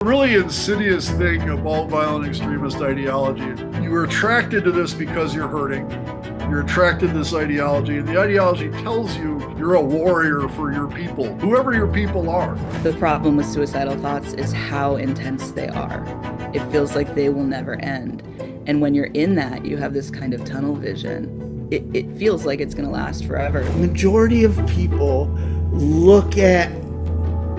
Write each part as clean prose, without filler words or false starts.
Really insidious thing about violent extremist ideology. You are attracted to this because you're hurting. You're attracted to this ideology, and the ideology tells you you're a warrior for your people, whoever your people are. The problem with suicidal thoughts is how intense they are. It feels like they will never end. And when you're in that, you have this kind of tunnel vision. It feels like it's going to last forever. Majority of people look at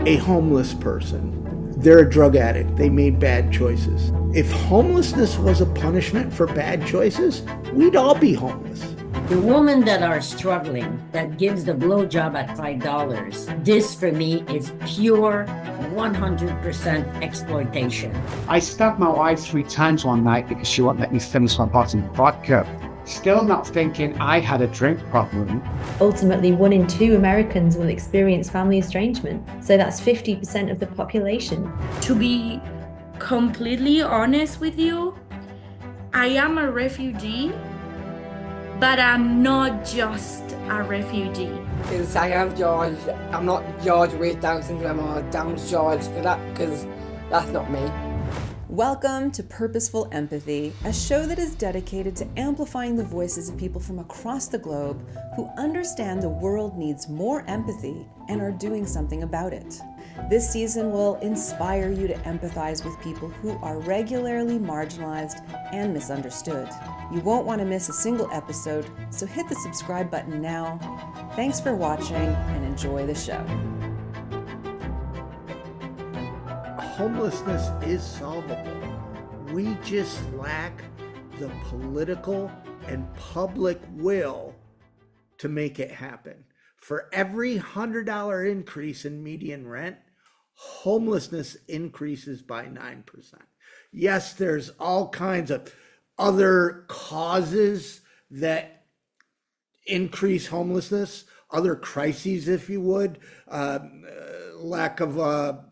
a homeless person. They're a drug addict. They made bad choices. If homelessness was a punishment for bad choices, we'd all be homeless. The women that are struggling, that gives the blowjob at $5, this for me is pure 100% exploitation. I stabbed my wife 3 times one night because she wouldn't let me finish my bottle of vodka. Still not thinking I had a drink problem. Ultimately, 1 in 2 Americans will experience family estrangement. So that's 50% of the population. To be completely honest with you, I am a refugee, but I'm not just a refugee. Because I am George. I'm not George with Down syndrome or Down's George, because that's not me. Welcome to Purposeful Empathy, a show that is dedicated to amplifying the voices of people from across the globe who understand the world needs more empathy and are doing something about it. This season will inspire you to empathize with people who are regularly marginalized and misunderstood. You won't want to miss a single episode, so hit the subscribe button now. Thanks for watching and enjoy the show. Homelessness is solvable. We just lack the political and public will to make it happen. For every $100 increase in median rent, homelessness increases by 9%. Yes, there's all kinds of other causes that increase homelessness, other crises, if you would, lack of a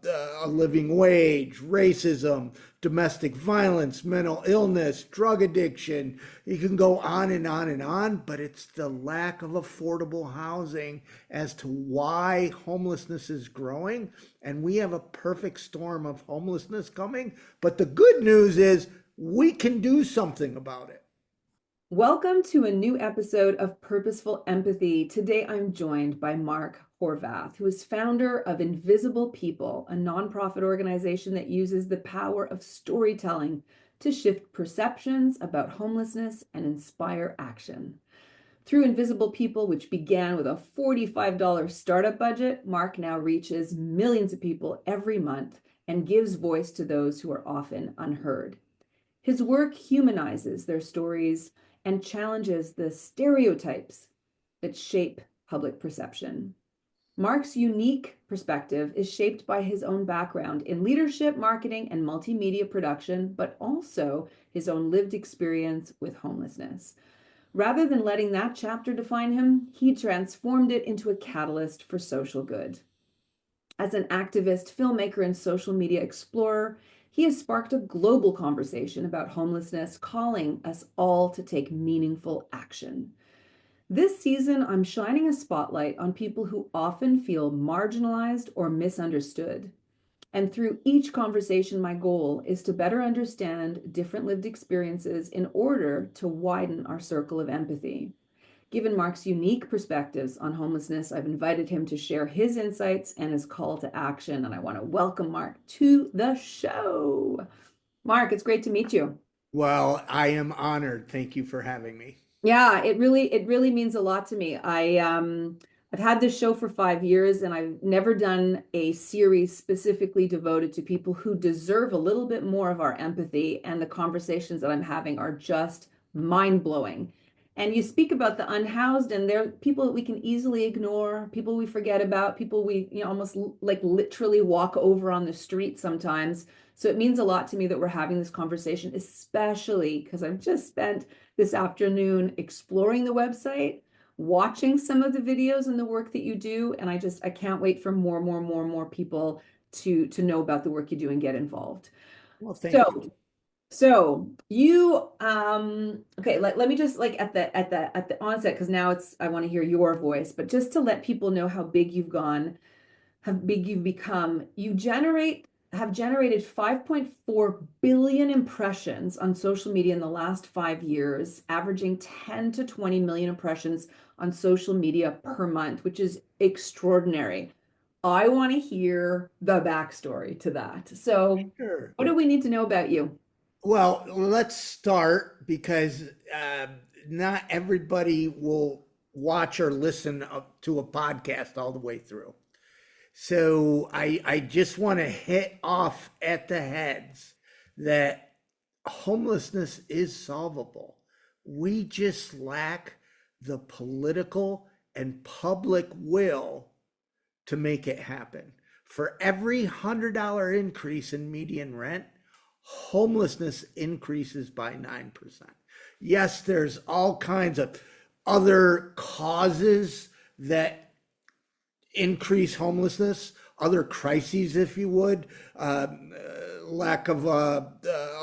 living wage, racism, domestic violence, mental illness, drug addiction. You can go on and on and on, but it's the lack of affordable housing as to why homelessness is growing. And we have a perfect storm of homelessness coming. But the good news is we can do something about it. Welcome to a new episode of Purposeful Empathy. Today I'm joined by Mark Horvath, who is founder of Invisible People, a nonprofit organization that uses the power of storytelling to shift perceptions about homelessness and inspire action. Through Invisible People, which began with a $45 startup budget, Mark now reaches millions of people every month and gives voice to those who are often unheard. His work humanizes their stories and challenges the stereotypes that shape public perception. Mark's unique perspective is shaped by his own background in leadership, marketing, and multimedia production, but also his own lived experience with homelessness. Rather than letting that chapter define him, he transformed it into a catalyst for social good. As an activist, filmmaker, and social media explorer, he has sparked a global conversation about homelessness, calling us all to take meaningful action. This season, I'm shining a spotlight on people who often feel marginalized or misunderstood. And through each conversation, my goal is to better understand different lived experiences in order to widen our circle of empathy. Given Mark's unique perspectives on homelessness, I've invited him to share his insights and his call to action. And I want to welcome Mark to the show. Mark, it's great to meet you. Well, I am honored. Thank you for having me. Yeah, it really means a lot to me. I've had this show for 5 years, and I've never done a series specifically devoted to people who deserve a little bit more of our empathy, and the conversations that I'm having are just mind-blowing. And you speak about the unhoused, and they're people that we can easily ignore, people we forget about, people we almost like literally walk over on the street sometimes. So it means a lot to me that we're having this conversation, especially because I've just spent this afternoon exploring the website, watching some of the videos and the work that you do, and I can't wait for more people to know about the work you do and get involved. Well, thank you. So you okay, let me just like at the onset, because now I want to hear your voice, but just to let people know how big you've gone, how big you've become. You generate have generated 5.4 billion impressions on social media in the last 5 years, averaging 10 to 20 million impressions on social media per month, which is extraordinary. I want to hear the backstory to that. So, Sure. what do we need to know about you? Well, let's start because not everybody will watch or listen to a podcast all the way through. So I just want to hit off at the heads that homelessness is solvable. We just lack the political and public will to make it happen. For every $100 increase in median rent, homelessness increases by 9%. Yes, there's all kinds of other causes that increase homelessness, other crises, if you would, lack of a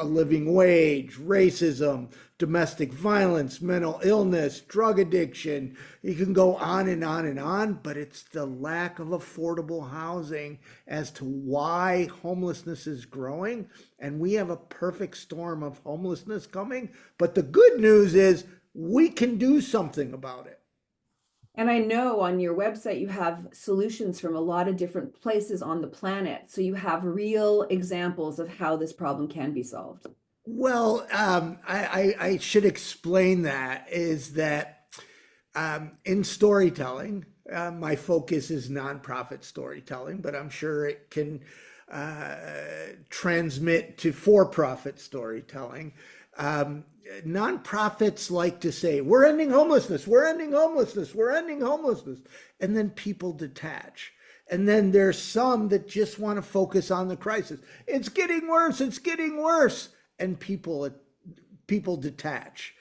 living wage, racism, domestic violence, mental illness, drug addiction. You can go on and on and on, but it's the lack of affordable housing as to why homelessness is growing. And we have a perfect storm of homelessness coming. But the good news is we can do something about it. And I know on your website you have solutions from a lot of different places on the planet. So you have real examples of how this problem can be solved. Well, I should explain that is that in storytelling, my focus is nonprofit storytelling, but I'm sure it can transmit to for-profit storytelling. Nonprofits like to say, we're ending homelessness, we're ending homelessness, we're ending homelessness. And then people detach. And then there's some that just want to focus on the crisis. It's getting worse, it's getting worse. And people detach.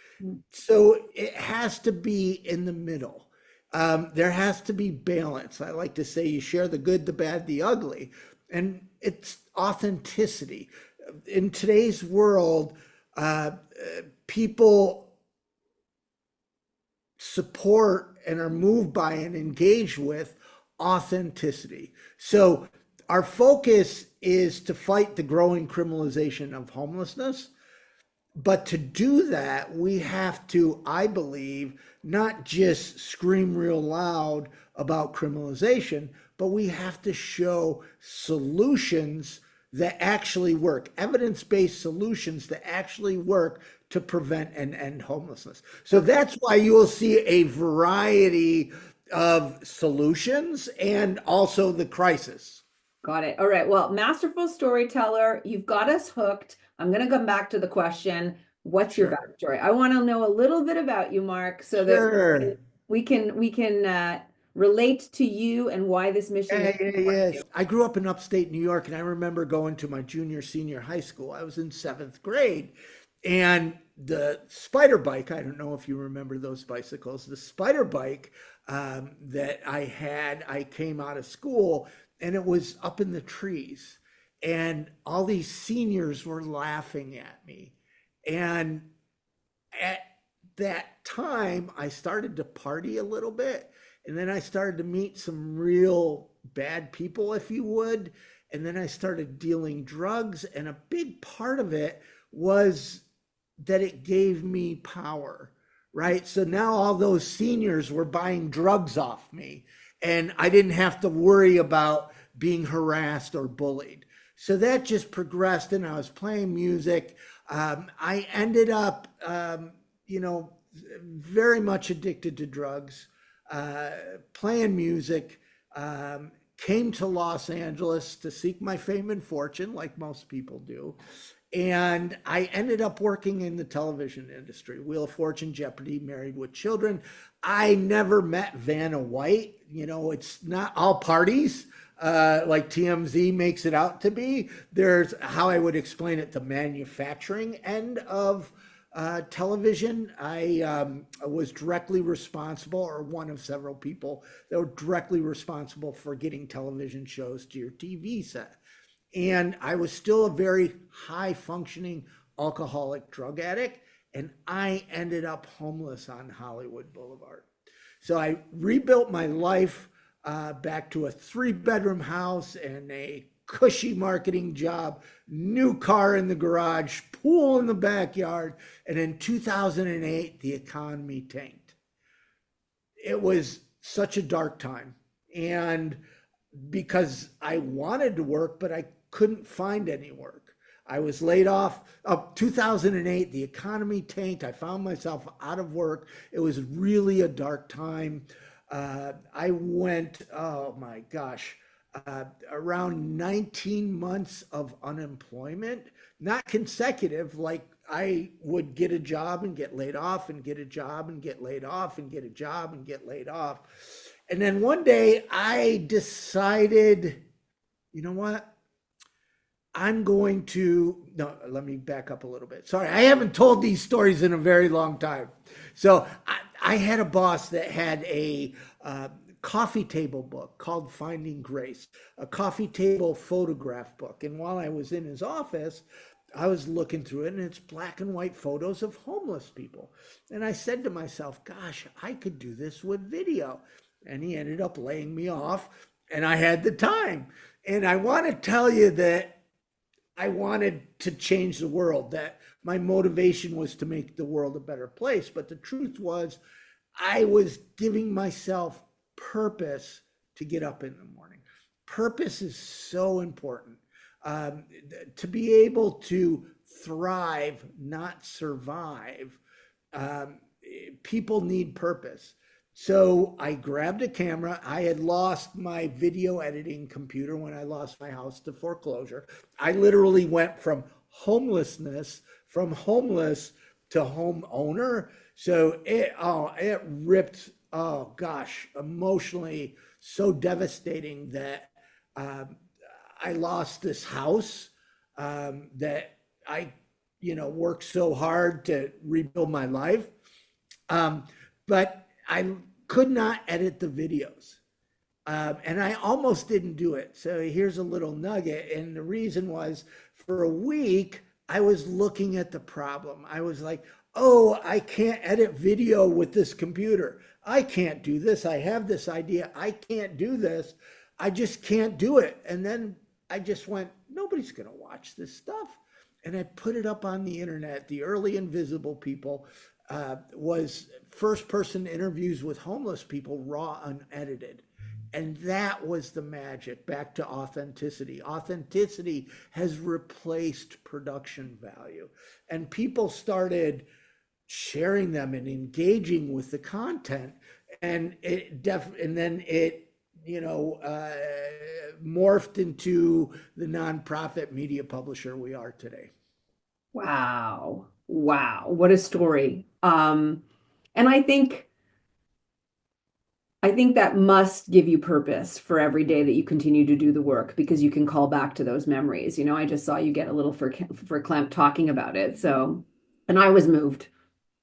So it has to be in the middle. There has to be balance. I like to say you share the good, the bad, the ugly. And it's authenticity. In today's world, people support and are moved by and engaged with authenticity. So our focus is to fight the growing criminalization of homelessness. But to do that, we have to, I believe, not just scream real loud about criminalization, but we have to show solutions that actually work, evidence-based solutions that actually work to prevent and end homelessness. So that's why you will see a variety of solutions and also the crisis. Got it. All right. Well, masterful storyteller, you've got us hooked. I'm going to come back to the question, what's your backstory? I want to know a little bit about you, Mark, so that we can relate to you and why this mission is important. I grew up in upstate New York, and I remember going to my junior, senior high school. I was in 7th grade, and the spider bike, I don't know if you remember those bicycles, the spider bike that I came out of school, and it was up in the trees, and all these seniors were laughing at me. And at that time, I started to party a little bit. And then I started to meet some real bad people, if you would. And then I started dealing drugs. And a big part of it was that it gave me power, right? So now all those seniors were buying drugs off me. And I didn't have to worry about being harassed or bullied. So that just progressed, and I was playing music. I ended up, very much addicted to drugs. Playing music, came to Los Angeles to seek my fame and fortune, like most people do. And I ended up working in the television industry, Wheel of Fortune, Jeopardy, Married with Children. I never met Vanna White. It's not all parties like TMZ makes it out to be. There's, how I would explain it, the manufacturing end of television. I was directly responsible, or one of several people that were directly responsible for getting television shows to your TV set. And I was still a very high functioning alcoholic drug addict, and I ended up homeless on Hollywood Boulevard. So I rebuilt my life back to a 3-bedroom house and a cushy marketing job, new car in the garage, pool in the backyard. And in 2008, the economy tanked. It was such a dark time. And because I wanted to work, but I couldn't find any work. I was laid off. 2008, the economy tanked. I found myself out of work. It was really a dark time. I went, oh my gosh, around 19 months of unemployment, not consecutive, like I would get a job and get laid off and get a job and get laid off and get a job and get laid off. And then one day I decided, you know what? No, let me back up a little bit. Sorry, I haven't told these stories in a very long time. So I had a boss that had a coffee table book called Finding Grace, a coffee table photograph book. And while I was in his office, I was looking through it, and it's black and white photos of homeless people. And I said to myself, gosh, I could do this with video. And he ended up laying me off, and I had the time. And I want to tell you that I wanted to change the world, that my motivation was to make the world a better place. But the truth was, I was giving myself purpose to get up in the morning. Purpose is so important. To be able to thrive, not survive, people need purpose. So I grabbed a camera. I had lost my video editing computer when I lost my house to foreclosure. I literally went from homeless to homeowner. So it ripped, oh gosh, emotionally so devastating that I lost this house that I, worked so hard to rebuild my life. But I could not edit the videos. And I almost didn't do it. So here's a little nugget. And the reason was, for a week, I was looking at the problem. I was like, oh, I can't edit video with this computer. I can't do this. I have this idea. I can't do this. I just can't do it. And then I just went, nobody's going to watch this stuff. And I put it up on the internet. The early Invisible People was first person interviews with homeless people, raw, unedited. And that was the magic. Back to authenticity. Authenticity has replaced production value. And people started sharing them and engaging with the content. And then it morphed into the nonprofit media publisher we are today. Wow. What a story. And I think that must give you purpose for every day that you continue to do the work, because you can call back to those memories. I just saw you get a little verklempt talking about it. So, and I was moved.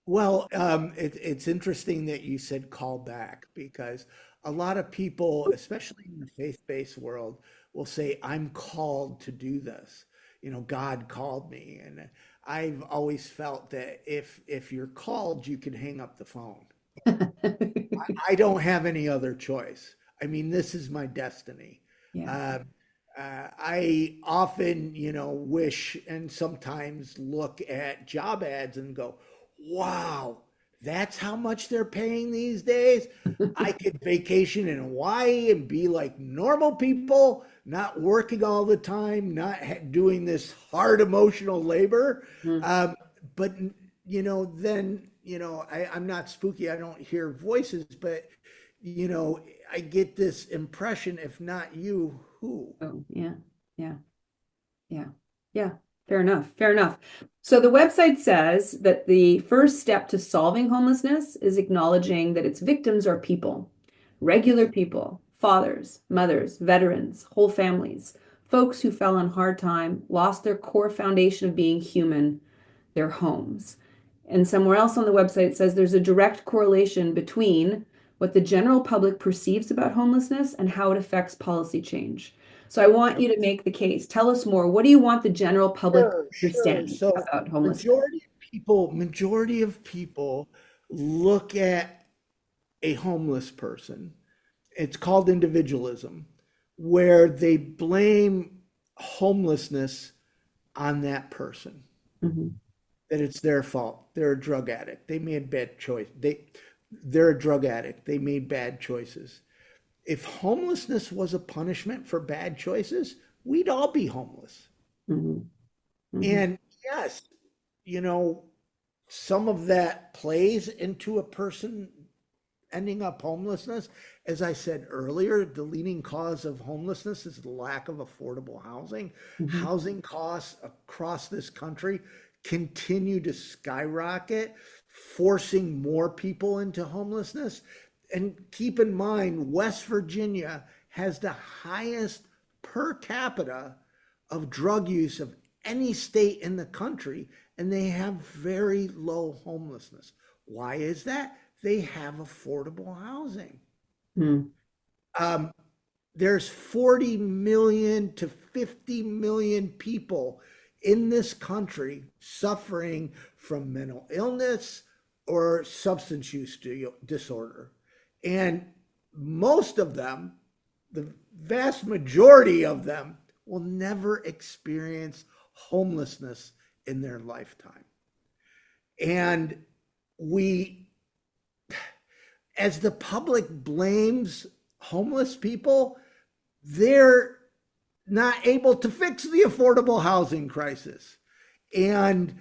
Well, it's interesting that you said call back, because a lot of people, especially in the faith-based world, will say, I'm called to do this. God called me. And I've always felt that if you're called, you can hang up the phone. I don't have any other choice. I mean, this is my destiny. Yeah. I often, wish and sometimes look at job ads and go, wow, that's how much they're paying these days. I could vacation in Hawaii and be like normal people, not working all the time, not doing this hard emotional labor. But, then, I'm not spooky. I don't hear voices, but, I get this impression, if not you, who? Oh, yeah. Fair enough. So the website says that the first step to solving homelessness is acknowledging that its victims are people, regular people, fathers, mothers, veterans, whole families, folks who fell on hard time, lost their core foundation of being human, their homes. And somewhere else on the website it says there's a direct correlation between what the general public perceives about homelessness and how it affects policy change. So I want you to make the case. Tell us more. What do you want the general public to understand about homelessness? Majority of people look at a homeless person. It's called individualism, where they blame homelessness on that person, that it's their fault. They're a drug addict. They made bad choice. They're a drug addict. They made bad choices. If homelessness was a punishment for bad choices, we'd all be homeless. And yes, some of that plays into a person ending up homelessness. As I said earlier, the leading cause of homelessness is the lack of affordable housing. Housing costs across this country continue to skyrocket, forcing more people into homelessness. And keep in mind, West Virginia has the highest per capita of drug use of any state in the country, and they have very low homelessness. Why is that? They have affordable housing. There's 40 million to 50 million people in this country suffering from mental illness or substance use disorder. And most of them, the vast majority of them, will never experience homelessness in their lifetime. And as the public blames homeless people, they're not able to fix the affordable housing crisis. And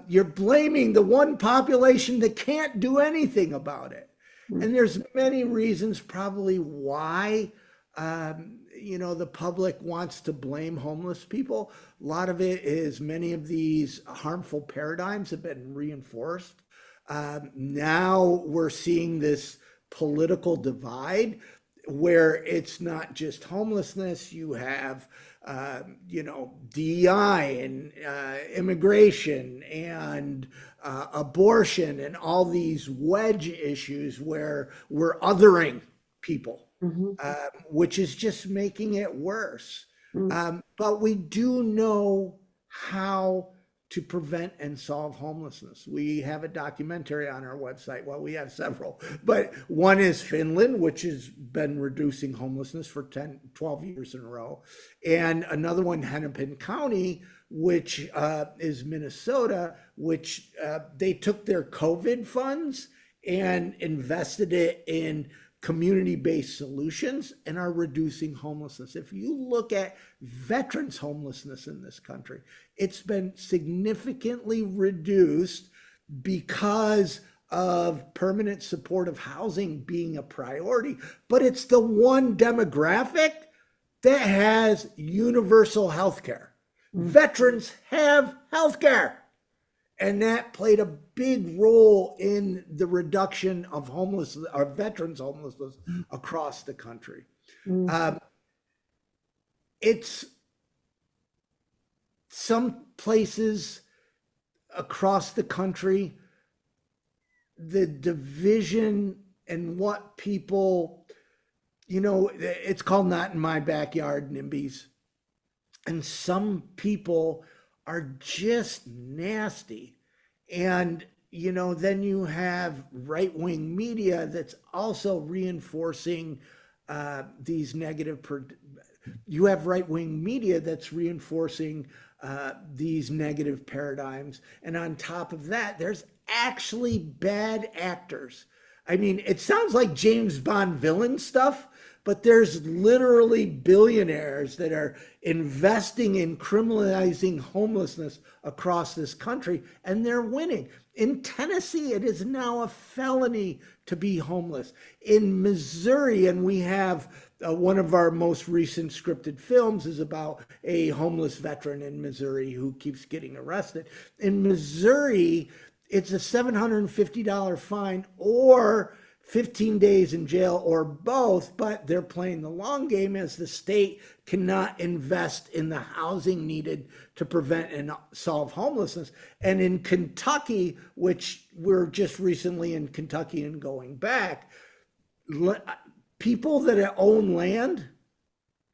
you're blaming the one population that can't do anything about it. And there's many reasons probably why the public wants to blame homeless people. A lot of it is many of these harmful paradigms have been reinforced. Now we're seeing this political divide where it's not just homelessness. You have, DEI and immigration and abortion and all these wedge issues where we're othering people, which is just making it worse. But we do know how to prevent and solve homelessness. We have a documentary on our website. Well, we have several, but one is Finland, which has been reducing homelessness for 12 years in a row. And another one, Hennepin County, which is Minnesota, which they took their COVID funds and invested it in community-based solutions and are reducing homelessness. If you look at veterans' homelessness in this country, it's been significantly reduced because of permanent supportive housing being a priority, but it's the one demographic that has universal health care. Veterans have health care. And that played a big role in the reduction of homelessness, or veterans' homelessness across the country. It's some places across the country, the division and what people, it's called not in my backyard, NIMBYs. And some people are just nasty. And, then you have right-wing media that's also reinforcing these negative, you have right-wing media that's reinforcing these negative paradigms. And on top of that, there's actually bad actors. I mean, it sounds like James Bond villain stuff, but there's literally billionaires that are investing in criminalizing homelessness across this country, and they're winning. In Tennessee, it is now a felony to be homeless. In Missouri, and we have one of our most recent scripted films is about a homeless veteran in Missouri who keeps getting arrested. In Missouri, it's a $750 fine or 15 days in jail or both, but they're playing the long game as the state cannot invest in the housing needed to prevent and solve homelessness. And in Kentucky, which we're just recently in Kentucky and going back, people that own land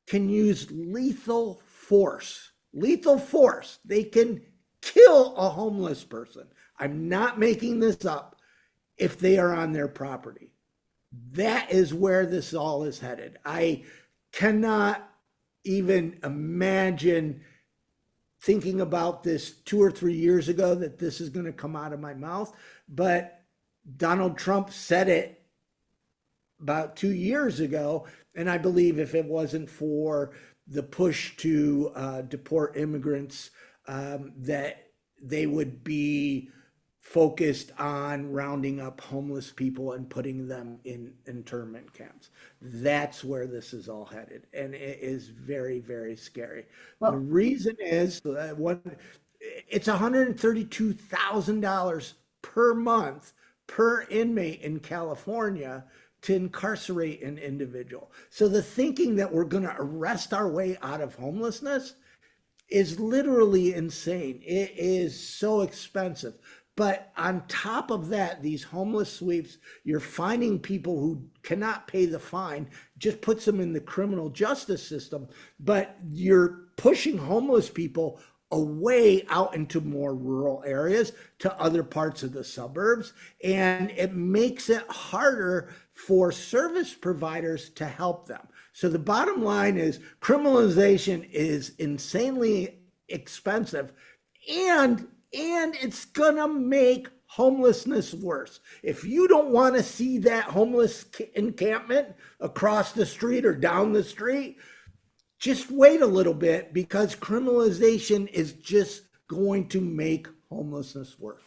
can use lethal force. Lethal force. They can kill a homeless person. I'm not making this up. If they are on their property. That is where this all is headed. I cannot even imagine thinking about this 2 or 3 years ago that this is going to come out of my mouth, but Donald Trump said it about 2 years ago. And I believe if it wasn't for the push to deport immigrants, that they would be focused on rounding up homeless people and putting them in internment camps. That's where this is all headed. And it is very, very scary. Well, the reason is it's $132,000 per month per inmate in California to incarcerate an individual. So the thinking that we're going to arrest our way out of homelessness is literally insane. It is so expensive. But on top of that, these homeless sweeps, you're finding people who cannot pay the fine, just puts them in the criminal justice system. But you're pushing homeless people away out into more rural areas to other parts of the suburbs. And it makes it harder for service providers to help them. So the bottom line is criminalization is insanely expensive, and it's gonna make homelessness worse. If you don't want to see that homeless encampment across the street or down the street, just wait a little bit, because criminalization is just going to make homelessness worse.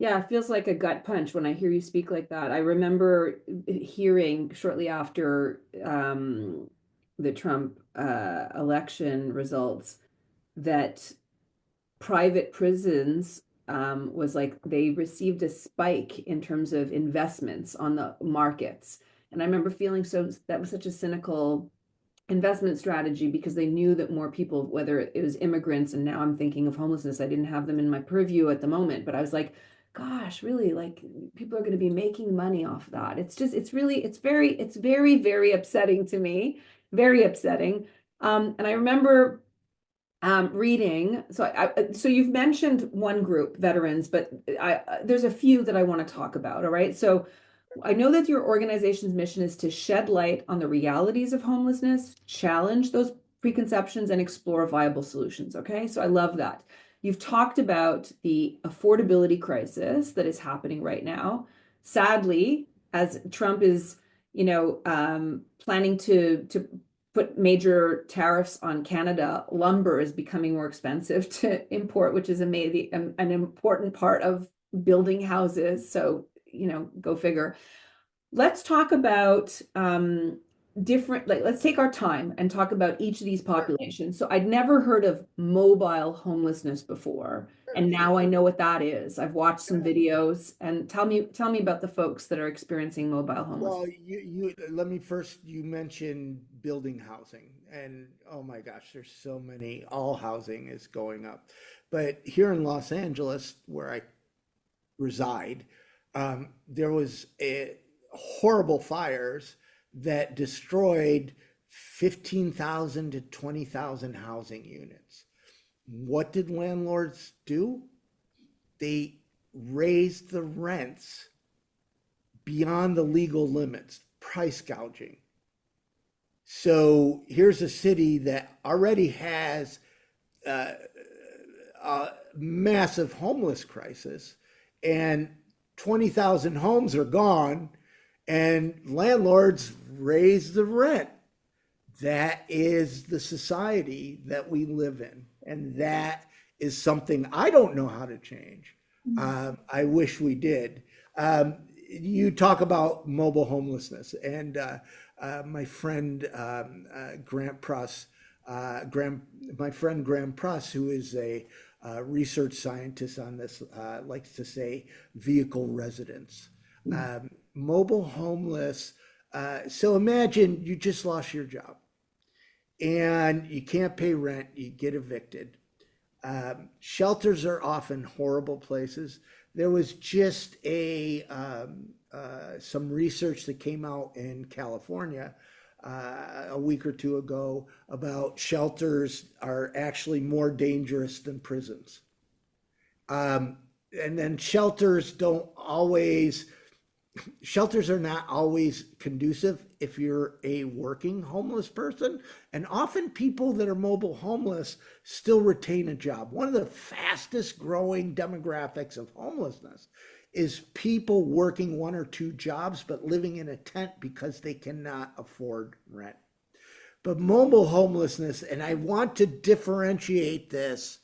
yeah, it feels like a gut punch when I hear you speak like that. I remember hearing shortly after the Trump election results that private prisons was like they received a spike in terms of investments on the markets. And I remember feeling that was such a cynical investment strategy, because they knew that more people, whether it was immigrants, and now I'm thinking of homelessness, I didn't have them in my purview at the moment, but I was like, gosh, really, like people are going to be making money off of that. It's very, very upsetting to me, very upsetting. And I remember reading, so you've mentioned one group, veterans, but there's a few that I want to talk about. All right. So I know that your organization's mission is to shed light on the realities of homelessness, challenge those preconceptions, and explore viable solutions. Okay. So I love that. You've talked about the affordability crisis that is happening right now. Sadly, as Trump is, planning to put major tariffs on Canada, lumber is becoming more expensive to import, which is an important part of building houses. So, go figure. Let's talk about let's take our time and talk about each of these populations. So I'd never heard of mobile homelessness before, and now I know what that is. I've watched some videos, and tell me about the folks that are experiencing mobile homelessness. Well, you mentioned building housing, and oh my gosh, there's so many. All housing is going up, but here in Los Angeles, where I reside, there was horrible fires that destroyed 15,000 to 20,000 housing units. What did landlords do? They raised the rents beyond the legal limits, price gouging. So here's a city that already has a massive homeless crisis, and 20,000 homes are gone, and landlords raise the rent. That is the society that we live in. And that is something I don't know how to change. I wish we did. You talk about mobile homelessness, and my friend Graham Pruss, who is a research scientist on this, likes to say vehicle residence. Mobile homeless. So imagine you just lost your job and you can't pay rent, you get evicted. Shelters are often horrible places. There was just some research that came out in California a week or two ago about shelters are actually more dangerous than prisons. And then shelters don't always shelters are not always conducive if you're a working homeless person. And often people that are mobile homeless still retain a job. One of the fastest growing demographics of homelessness is people working 1 or 2 jobs, but living in a tent because they cannot afford rent. But mobile homelessness, and I want to differentiate this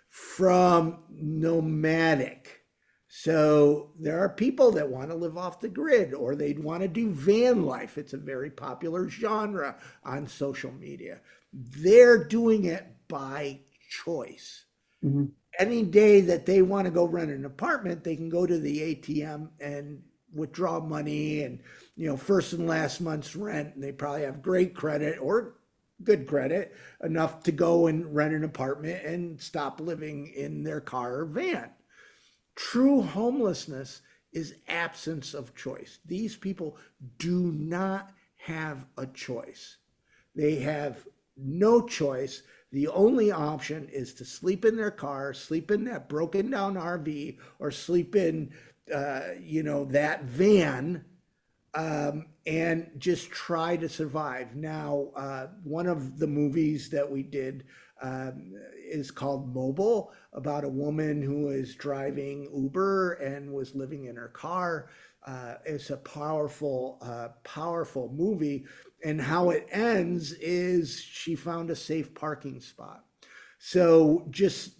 from nomadic. So there are people that want to live off the grid, or they'd want to do van life. It's a very popular genre on social media. They're doing it by choice. Mm-hmm. Any day that they want to go rent an apartment, they can go to the ATM and withdraw money and, first and last month's rent. And they probably have great credit or good credit enough to go and rent an apartment and stop living in their car or van. True homelessness is absence of choice. These people do not have a choice. They have no choice. The only option is to sleep in their car, sleep in that broken down RV, or sleep in, that van, and just try to survive. Now, one of the movies that we did is called Mobile, about a woman who is driving Uber and was living in her car. It's a powerful movie. And how it ends is she found a safe parking spot. So just,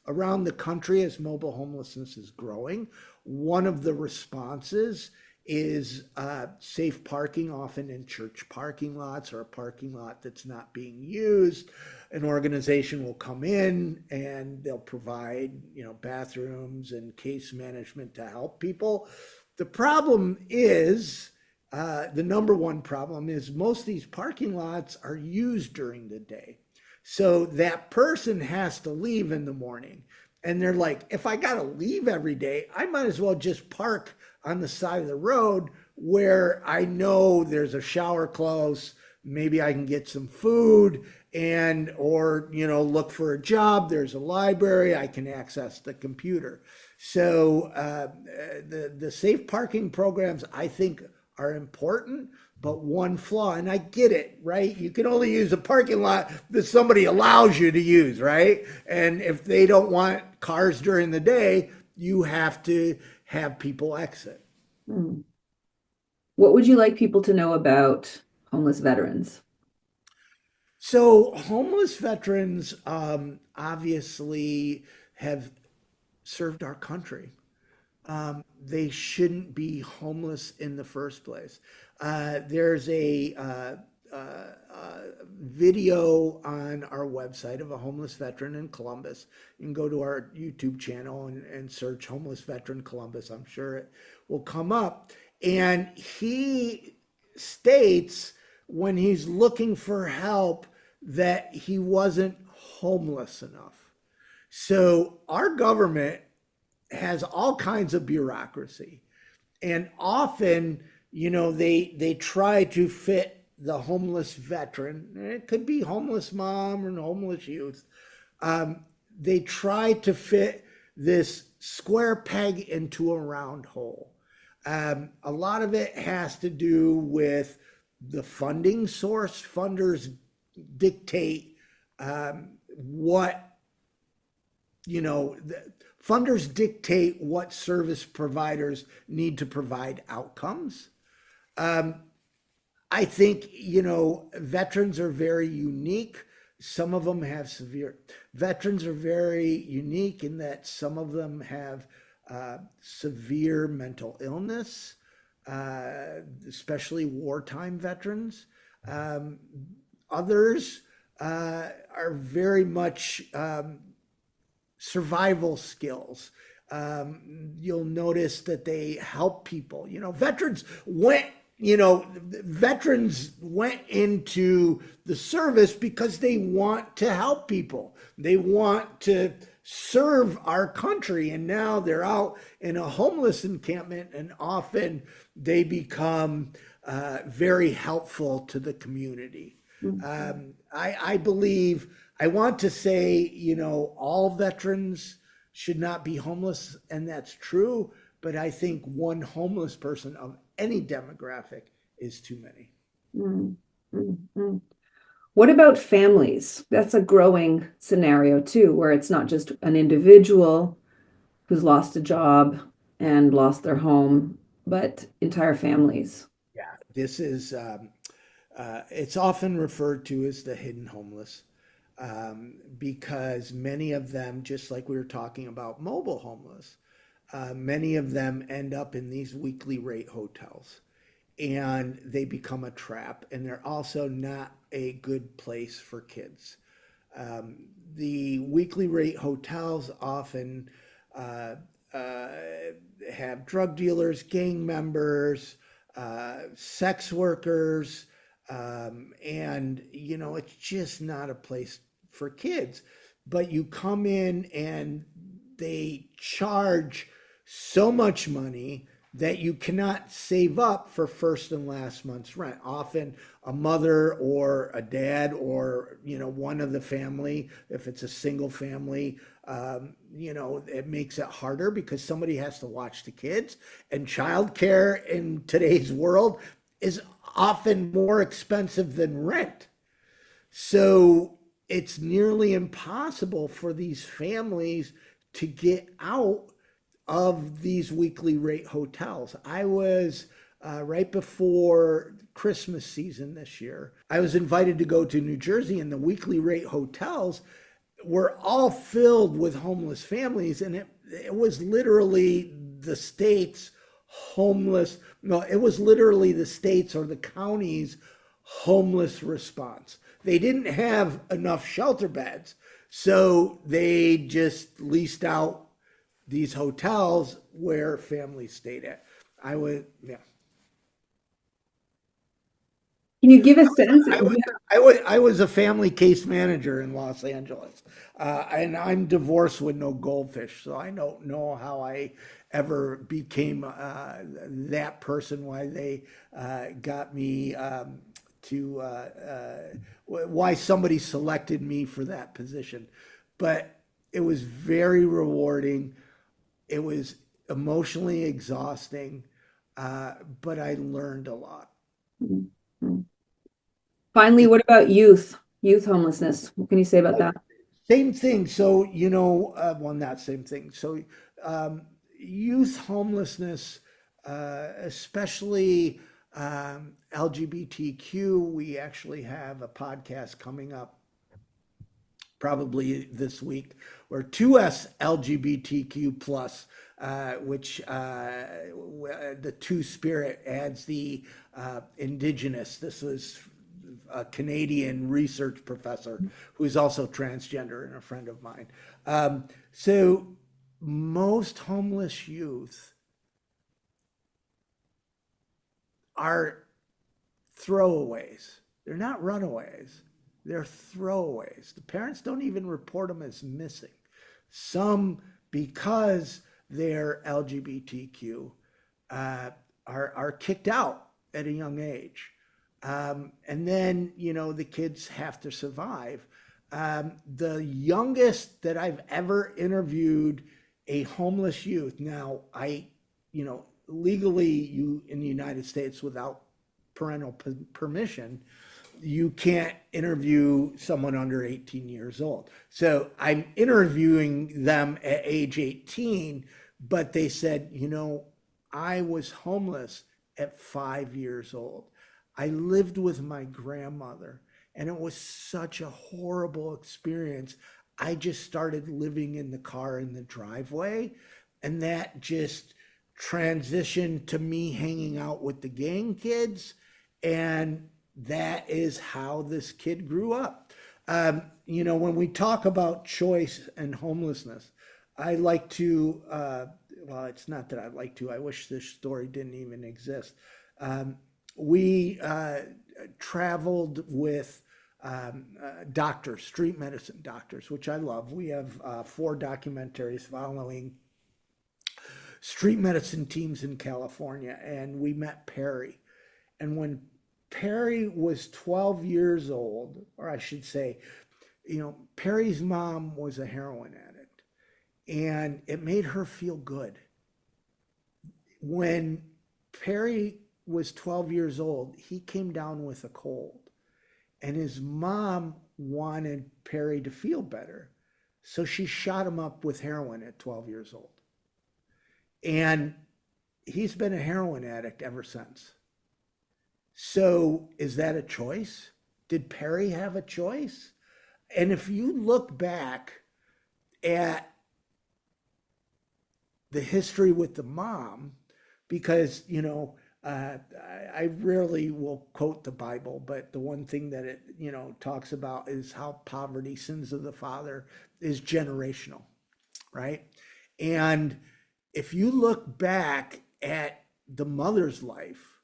around the country, as mobile homelessness is growing, one of the responses is safe parking, often in church parking lots or a parking lot that's not being used. An organization will come in and they'll provide, bathrooms and case management to help people. The problem is, the number one problem is most of these parking lots are used during the day. So that person has to leave in the morning. And they're like, if I got to leave every day, I might as well just park on the side of the road where I know there's a shower close. Maybe I can get some food or look for a job. There's a library. I can access the computer. So the safe parking programs, I think, are important, but one flaw, and I get it, right? You can only use a parking lot that somebody allows you to use, right? And if they don't want cars during the day, you have to have people exit. What would you like people to know about homeless veterans? So homeless veterans obviously have served our country. They shouldn't be homeless in the first place. There's a video on our website of a homeless veteran in Columbus. You can go to our YouTube channel and search homeless veteran Columbus. I'm sure it will come up. And he states when he's looking for help that he wasn't homeless enough. So our government has all kinds of bureaucracy, and often, they try to fit the homeless veteran. It could be homeless mom or homeless youth. They try to fit this square peg into a round hole. A lot of it has to do with the funding source. Funders dictate funders dictate what service providers need to provide outcomes. I think, veterans are very unique. Some of them have veterans are very unique in that some of them have severe mental illness, especially wartime veterans. Others are very much survival skills. You'll notice that they help people. Veterans went into the service because they want to help people. They want to serve our country. And now they're out in a homeless encampment, and often they become very helpful to the community. I believe, I want to say, all veterans should not be homeless, and that's true. but I think one homeless person of any demographic is too many. Mm, mm, mm. What about families? That's a growing scenario too, where it's not just an individual who's lost a job and lost their home, but entire families. Yeah, this is, it's often referred to as the hidden homeless, because many of them, just like we were talking about mobile homeless, many of them end up in these weekly rate hotels, and they become a trap, and they're also not a good place for kids. The weekly rate hotels often have drug dealers, gang members, sex workers, and it's just not a place for kids. But you come in and they charge so much money that you cannot save up for first and last month's rent. Often a mother or a dad or one of the family, if it's a single family, it makes it harder because somebody has to watch the kids, and childcare in today's world is often more expensive than rent. So it's nearly impossible for these families to get out of these weekly rate hotels. I was right before Christmas season this year, I was invited to go to New Jersey, and the weekly rate hotels were all filled with homeless families. And it was literally the state's homeless, no, it was literally the state's or the county's homeless response. They didn't have enough shelter beds, so they just leased out these hotels where families stayed at. Can you give a sense? I was a family case manager in Los Angeles, and I'm divorced with no goldfish, so I don't know how I ever became that person. Why they got me why somebody selected me for that position, but it was very rewarding. It was emotionally exhausting, but I learned a lot. Mm-hmm. Finally, what about youth homelessness? What can you say about that? Same thing. So, well, not same thing. So, youth homelessness, especially LGBTQ, we actually have a podcast coming up probably this week, or 2S LGBTQ plus, which the two spirit adds the indigenous. This was a Canadian research professor who's also transgender and a friend of mine. So most homeless youth are throwaways. They're not runaways. They're throwaways. The parents don't even report them as missing. Some, because they're LGBTQ, are kicked out at a young age. And then, the kids have to survive. The youngest that I've ever interviewed a homeless youth, now legally in the United States without parental permission, you can't interview someone under 18 years old. So I'm interviewing them at age 18, but they said, I was homeless at 5 years old. I lived with my grandmother, and it was such a horrible experience. I just started living in the car in the driveway, and that just transitioned to me hanging out with the gang kids, and that is how this kid grew up. When we talk about choice and homelessness, I like to, well, it's not that I like to, I wish this story didn't even exist. We traveled with doctors, street medicine doctors, which I love. We have 4 documentaries following street medicine teams in California, and we met Perry. And when Perry was 12 years old, or I should say, Perry's mom was a heroin addict, and it made her feel good. when Perry was 12 years old, he came down with a cold, and his mom wanted Perry to feel better. So she shot him up with heroin at 12 years old. And he's been a heroin addict ever since. So is that a choice? Did Perry have a choice? And if you look back at the history with the mom, because, you know, I rarely will quote the Bible, but the one thing that it, you know, talks about is how poverty, sins of the father, is generational, right? And if you look back at the mother's life,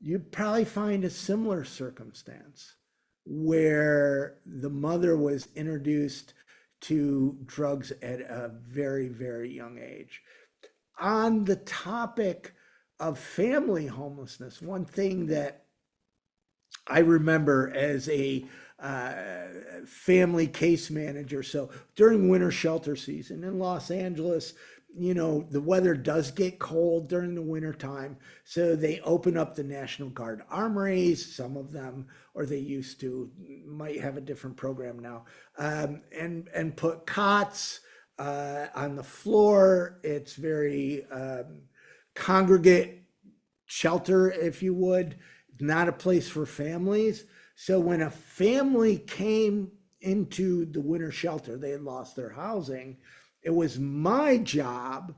you'd probably find a similar circumstance where the mother was introduced to drugs at a very, very young age. On the topic of family homelessness, one thing that I remember as a family case manager, so during winter shelter season in Los Angeles, you know, the weather does get cold during the winter time. So they open up the National Guard armories, some of them, or they used to, might have a different program now, and put cots on the floor. It's very congregate shelter, if you would, not a place for families. So when a family came into the winter shelter, they had lost their housing, it was my job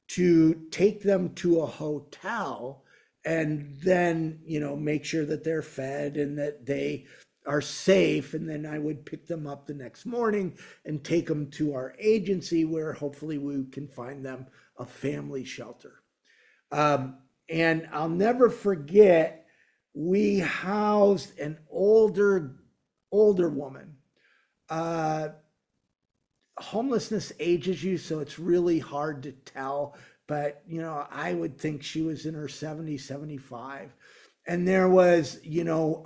to take them to a hotel and then, you know, make sure that they're fed and that they are safe. And then I would pick them up the next morning and take them to our agency where hopefully we can find them a family shelter. And I'll never forget, we housed an older woman. Homelessness ages you, so it's really hard to tell. But, you know, I would think she was in her 70s, 75. And there was, you know,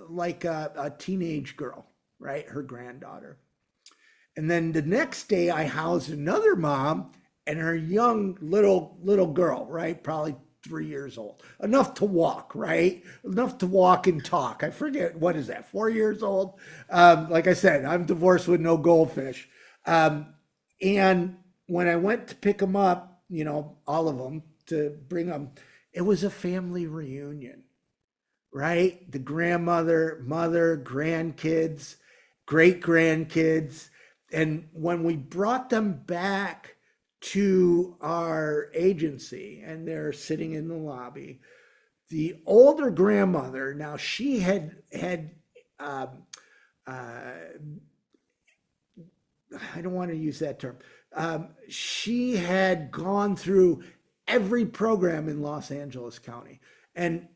like a teenage girl, right? Her granddaughter. And then the next day I housed another mom and her young little girl, right? Probably 3 years old, enough to walk, right? Enough to walk and talk. I forget, what is that, 4 years old? Like I said, I'm divorced with no goldfish. And when I went to pick them up, you know, all of them, to bring them, it was a family reunion, right? The grandmother, mother, grandkids, great grandkids. And when we brought them back to our agency and they're sitting in the lobby, the older grandmother, now she had I don't want to use that term. She had gone through every program in Los Angeles County. And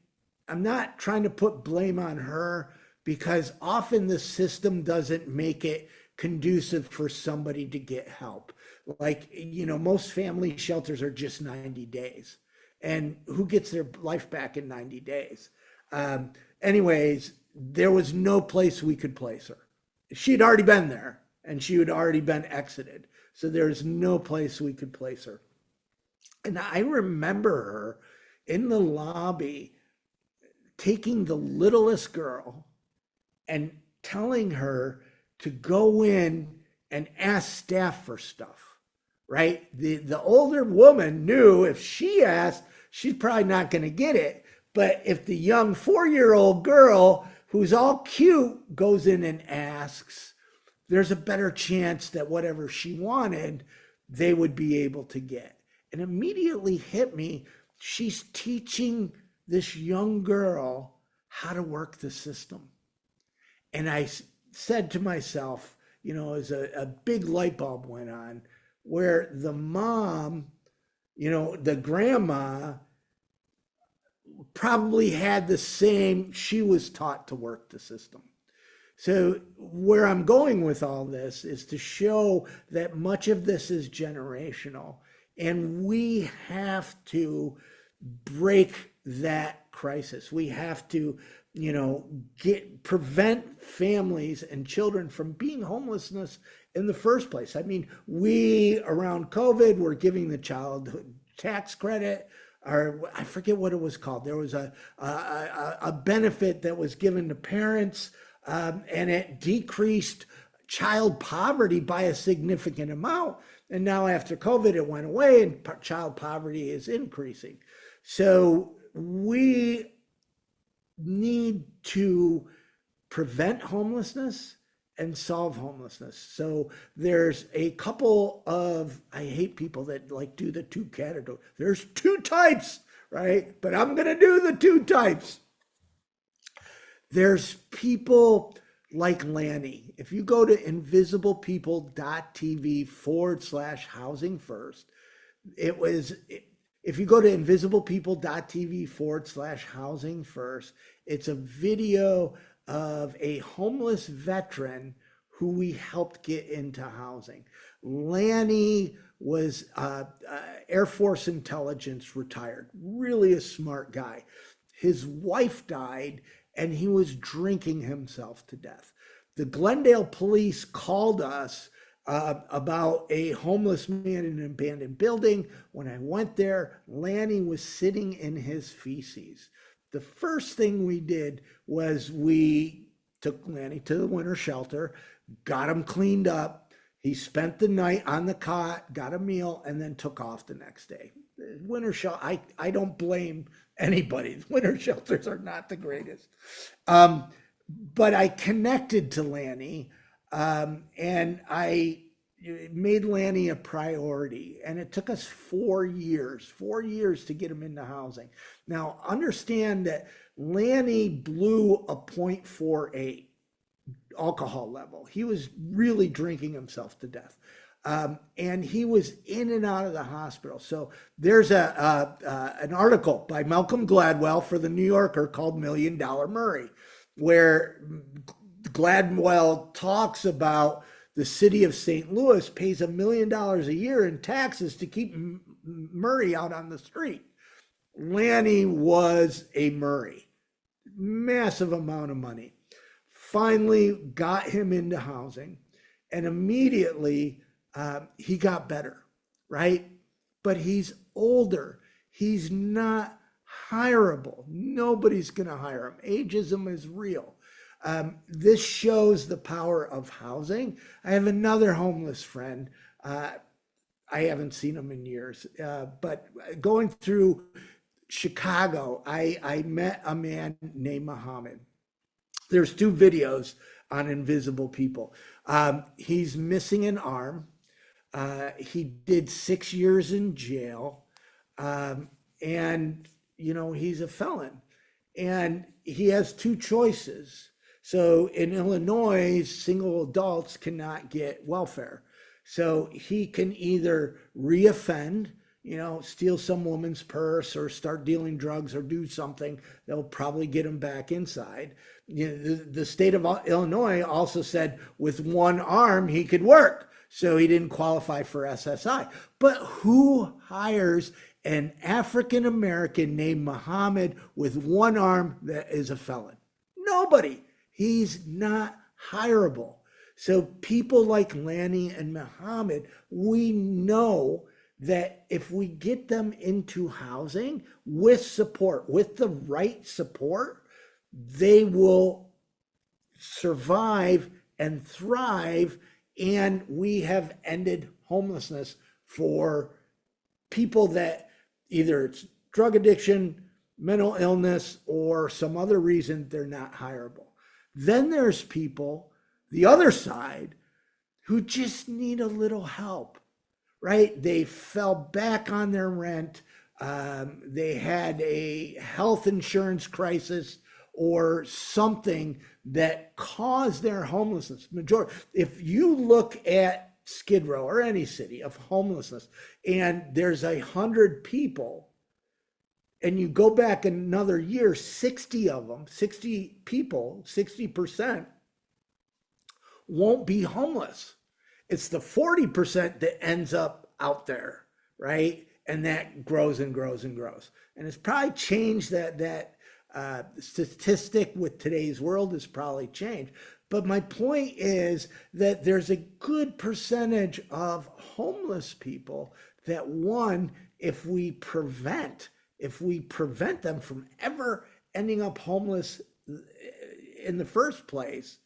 I'm not trying to put blame on her, because often the system doesn't make it conducive for somebody to get help. Like, you know, most family shelters are just 90 days. And who gets their life back in 90 days? Anyways, there was no place we could place her. She'd already been there and she had already been exited. So there's no place we could place her. And I remember her in the lobby taking the littlest girl and telling her to go in and ask staff for stuff, right? The older woman knew if she asked, she's probably not going to get it. But if the young 4-year-old girl who's all cute goes in and asks, there's a better chance that whatever she wanted, they would be able to get. And immediately hit me, she's teaching this young girl how to work the system. And I said to myself, you know, as a big light bulb went on, where the mom, you know, the grandma probably had the same, she was taught to work the system. So where I'm going with all this is to show that much of this is generational, and we have to break that crisis. We have to, you know, prevent families and children from being homelessness in the first place. I mean, we around COVID were giving the tax credit, or I forget what it was called. There was a benefit that was given to parents, and it decreased child poverty by a significant amount. And now after COVID, it went away and child poverty is increasing. So we need to prevent homelessness and solve homelessness. So there's a couple of, I hate people that like do the two categories. There's two types, right? But I'm going to do the two types. There's people like Lanny. If you go to invisiblepeople.tv/housing first, if you go to invisiblepeople.tv/housing first, it's a video of a homeless veteran who we helped get into housing. Lanny was Air Force intelligence retired, really a smart guy. His wife died and he was drinking himself to death. The Glendale police called us about a homeless man in an abandoned building. When I went there, Lanny was sitting in his feces. The first thing we did was we took Lanny to the winter shelter, got him cleaned up. He spent the night on the cot, got a meal, and then took off the next day. Winter shelter, I don't blame anybody. Winter shelters are not the greatest. But I connected to Lanny, and I made Lanny a priority. And it took us 4 years to get him into housing. Now, understand that Lanny blew a 0.48 alcohol level. He was really drinking himself to death. And he was in and out of the hospital. So there's an article by Malcolm Gladwell for the New Yorker called $1 Million Murray, where Gladwell talks about the city of St. Louis pays $1 million a year in taxes to keep Murray out on the street. Lanny was a Murray, massive amount of money. Finally got him into housing, and immediately he got better, right? But he's older. He's not hireable. Nobody's going to hire him. Ageism is real. This shows the power of housing. I have another homeless friend. I haven't seen him in years, but going through Chicago, I met a man named Muhammad. There's 2 videos on Invisible People. He's missing an arm. He did 6 years in jail. And, you know, he's a felon. And he has 2 choices. So in Illinois, single adults cannot get welfare. So he can either reoffend, you know, steal some woman's purse or start dealing drugs or do something that will probably get him back inside. You know, the state of Illinois also said with 1 arm he could work, so he didn't qualify for SSI. But who hires an African American named Muhammad with 1 arm that is a felon? Nobody. He's not hireable. So people like Lanny and Muhammad, we know that if we get them into housing with support, with the right support, they will survive and thrive. And we have ended homelessness for people that either it's drug addiction, mental illness, or some other reason they're not hireable. Then there's people, the other side, who just need a little help, right? They fell back on their rent. They had a health insurance crisis or something that caused their homelessness. Majority, if you look at Skid Row or any city of homelessness, and there's 100 people, and you go back another year, 60 of them, 60 people, 60% won't be homeless. It's the 40% that ends up out there, right? And that grows and grows and grows. And it's probably changed that statistic with today's world has probably changed. But my point is that there's a good percentage of homeless people that one, if we prevent them from ever ending up homeless in the first place,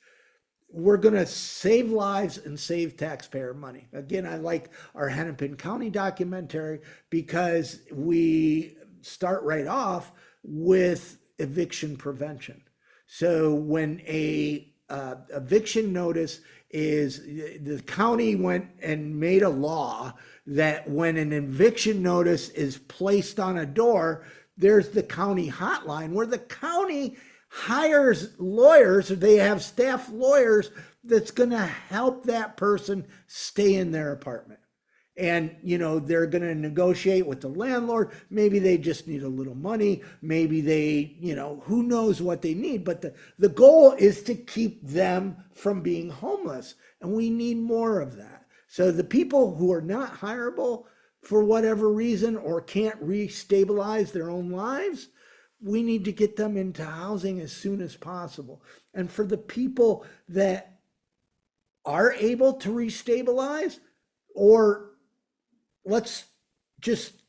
we're going to save lives and save taxpayer money. Again, I like our Hennepin County documentary because we start right off with eviction prevention. So when a eviction notice is, the county went and made a law that when an eviction notice is placed on a door, there's the county hotline where the county hires lawyers, or they have staff lawyers that's going to help that person stay in their apartment. And, they're going to negotiate with the landlord. Maybe they just need a little money. Maybe they, who knows what they need. But the goal is to keep them from being homeless. And we need more of that. So the people who are not hireable for whatever reason or can't restabilize their own lives, we need to get them into housing as soon as possible. And for the people that are able to restabilize, or let's just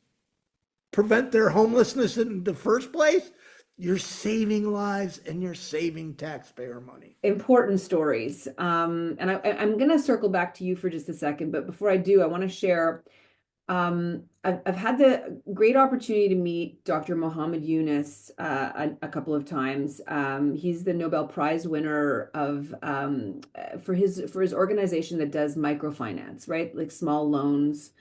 prevent their homelessness in the first place, you're saving lives and you're saving taxpayer money. Important stories. And I'm going to circle back to you for just a second. But before I do, I want to share. I've had the great opportunity to meet Dr. Mohammed Yunus a couple of times. He's the Nobel Prize winner of for his organization that does microfinance, right? Like small loans,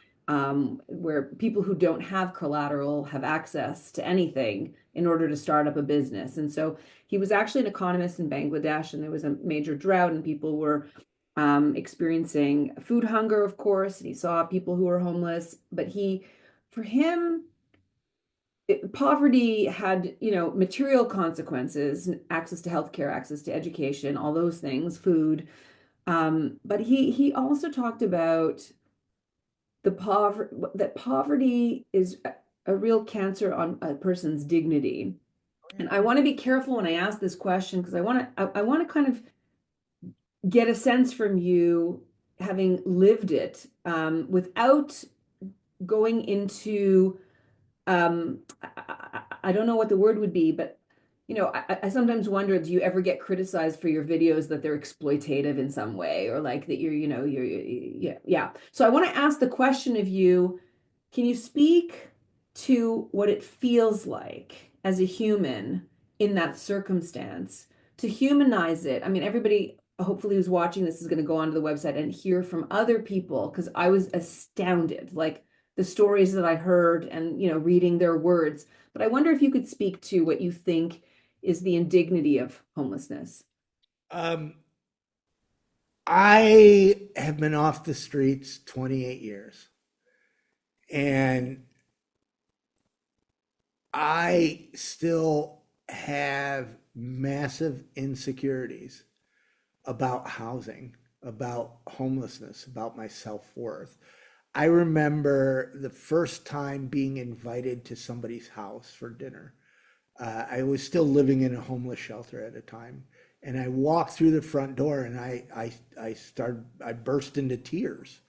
where people who don't have collateral have access to anything in order to start up a business. And so he was actually an economist in Bangladesh, and there was a major drought, and people were experiencing food hunger, of course, and he saw people who were homeless. But for him, poverty had, material consequences: access to healthcare, access to education, all those things, food. But he also talked about that poverty is a real cancer on a person's dignity. And I want to be careful when I ask this question, because I want to kind of get a sense from you, having lived it, without going into, I don't know what the word would be, but I sometimes wonder, do you ever get criticized for your videos that they're exploitative in some way, or like that yeah. So I want to ask the question of you: can you speak to what it feels like as a human in that circumstance, to humanize it? I mean, everybody hopefully who's watching this is going to go onto the website and hear from other people, because I was astounded, like the stories that I heard and, reading their words. But I wonder if you could speak to what you think is the indignity of homelessness. I have been off the streets 28 years, and I still have massive insecurities about housing, about homelessness, about my self-worth. I remember the first time being invited to somebody's house for dinner. I was still living in a homeless shelter at a time, and I walked through the front door, and I burst into tears,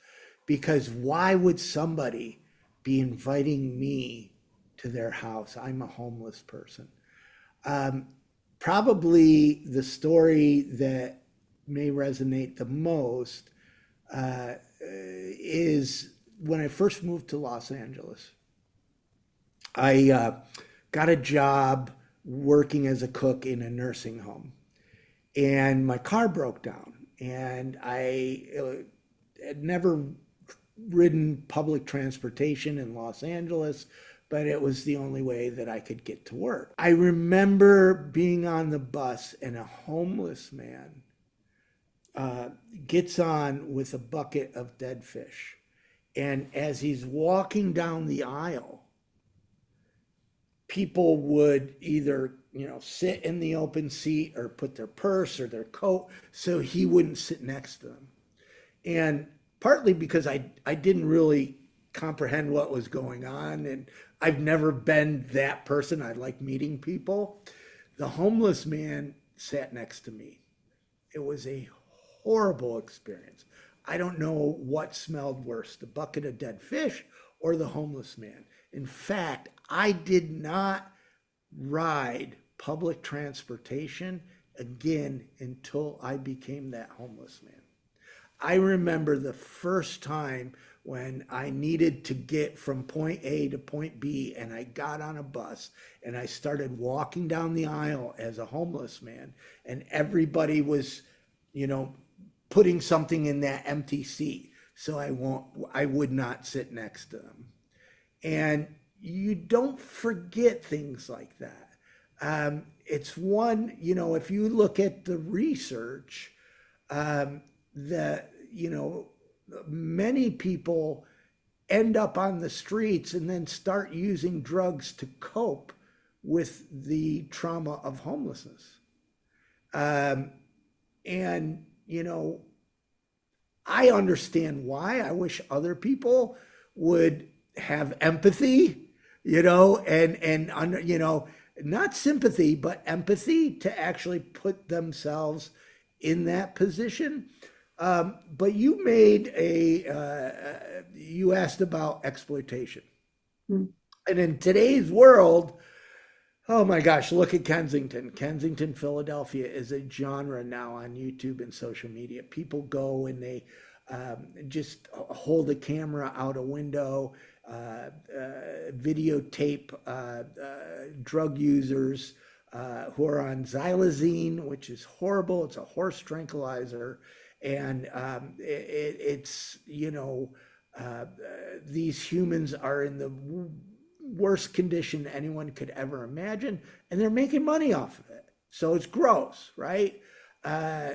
because why would somebody be inviting me to their house? I'm a homeless person. Probably the story that may resonate the most is when I first moved to Los Angeles. I got a job working as a cook in a nursing home, and my car broke down, and I had never ridden public transportation in Los Angeles, but it was the only way that I could get to work. I remember being on the bus, and a homeless man gets on with a bucket of dead fish. And as he's walking down the aisle, people would either, sit in the open seat or put their purse or their coat so he wouldn't sit next to them. And partly because I didn't really comprehend what was going on, and I've never been that person. I like meeting people. The homeless man sat next to me. It was a horrible experience. I don't know what smelled worse, the bucket of dead fish or the homeless man. In fact, I did not ride public transportation again until I became that homeless man. I remember the first time when I needed to get from point A to point B, and I got on a bus and I started walking down the aisle as a homeless man, and everybody was, putting something in that empty seat so I would not sit next to them. And you don't forget things like that. It's one, if you look at the research, that, many people end up on the streets and then start using drugs to cope with the trauma of homelessness. And, I understand why. I wish other people would have empathy, and not sympathy, but empathy to actually put themselves in that position. But you you asked about exploitation. And in today's world, oh my gosh, look at Kensington. Kensington, Philadelphia is a genre now on YouTube and social media. People go and they just hold a camera out a window, videotape drug users who are on xylazine, which is horrible. It's a horse tranquilizer. And these humans are in the worst condition anyone could ever imagine, and they're making money off of it. So it's gross, right?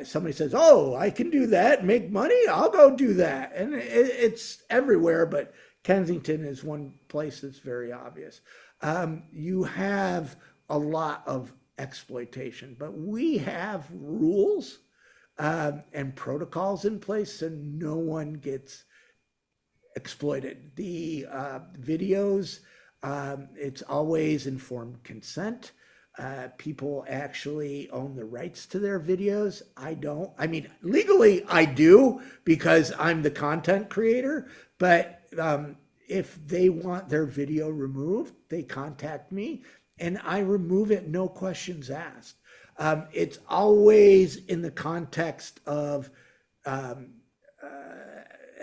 Somebody says, oh, I can do that, make money, I'll go do that. And it's everywhere, but Kensington is one place that's very obvious. You have a lot of exploitation, but we have rules and protocols in place so no one gets exploited. The videos, it's always informed consent. People actually own the rights to their videos. I don't. I mean, legally I do because I'm the content creator, but if they want their video removed, they contact me and I remove it, no questions asked. It's always in the context of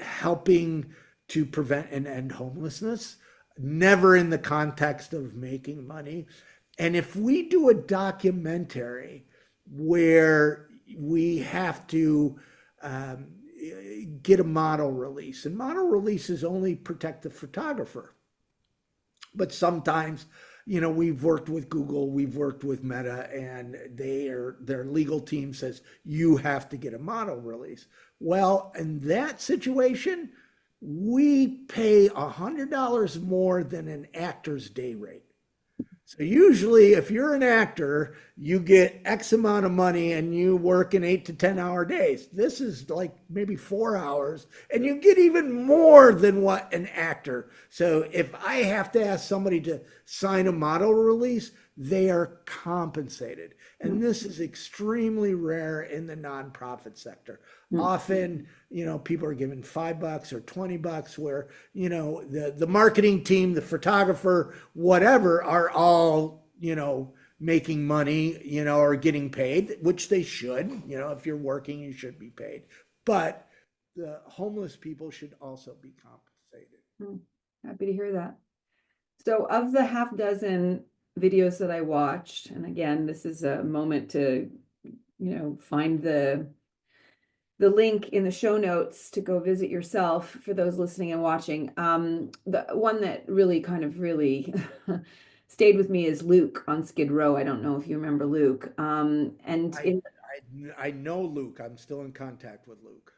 helping to prevent and end homelessness, never in the context of making money. And if we do a documentary where we have to get a model release, and model releases only protect the photographer, but sometimes, we've worked with Google, we've worked with Meta, and their legal team says, you have to get a model release. Well, in that situation, we pay $100 more than an actor's day rate. So usually if you're an actor, you get X amount of money and you work in 8 to 10 hour days. This is like maybe 4 hours and you get even more than what an actor. So if I have to ask somebody to sign a model release, they are compensated. And this is extremely rare in the nonprofit sector. Often, people are given $5 or $20 where, the marketing team, the photographer, whatever, are all, making money, or getting paid, which they should. If you're working, you should be paid. But the homeless people should also be compensated. Happy to hear that. So of the half dozen videos that I watched, and again, this is a moment to, find the link in the show notes to go visit yourself for those listening and watching. The one that really stayed with me is Luke on Skid Row. I don't know if you remember Luke. I know Luke. I'm still in contact with Luke.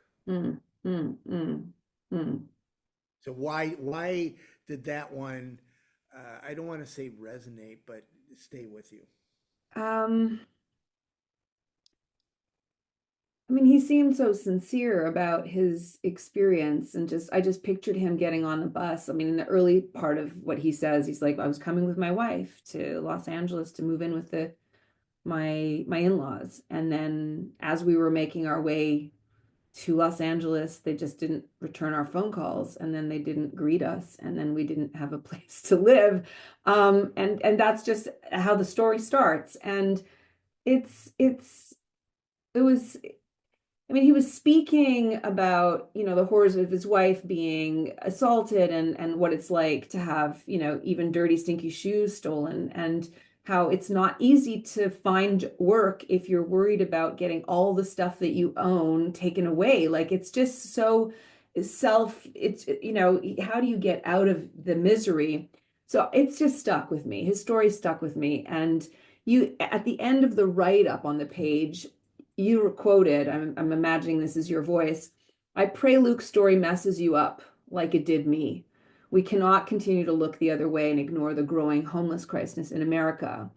So why did that one, I don't want to say resonate, but stay with you? He seemed so sincere about his experience, and I just pictured him getting on the bus. In the early part of what he says, he's like, I was coming with my wife to Los Angeles to move in with my in-laws. And then as we were making our way to Los Angeles. They just didn't return our phone calls, and then they didn't greet us, and then we didn't have a place to live. And that's just how the story starts. And it was, I mean, he was speaking about, the horrors of his wife being assaulted, and what it's like to have, even dirty, stinky shoes stolen, and how it's not easy to find work if you're worried about getting all the stuff that you own taken away. Like, it's just so how do you get out of the misery? So it's just stuck with me. His story stuck with me. And you, at the end of the write-up on the page, you were quoted, I'm imagining this is your voice. "I pray Luke's story messes you up like it did me. We cannot continue to look the other way and ignore the growing homeless crisis in America."